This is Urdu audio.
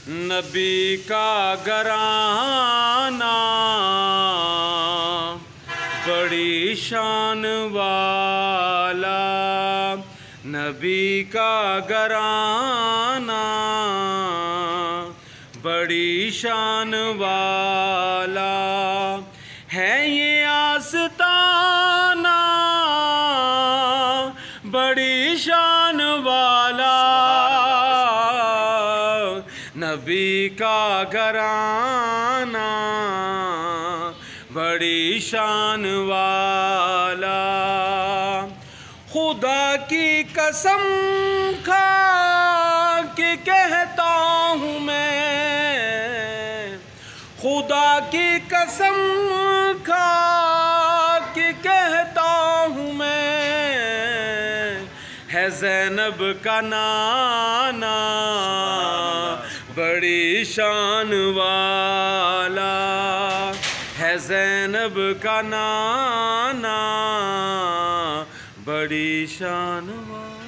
نبی کا گھرانہ بڑی شان والا، نبی کا گھرانہ بڑی شان والا ہے، یہ آستانہ بڑی شان والا، نبی کا گھرانہ بڑی شان والا۔ خدا کی قسم کھا کے کہتا ہوں میں، خدا کی قسم کھا کے کہتا ہوں میں، ہے زینب کا نانا بڑی شان والا، ہے زینب کا نانا بڑی شان والا۔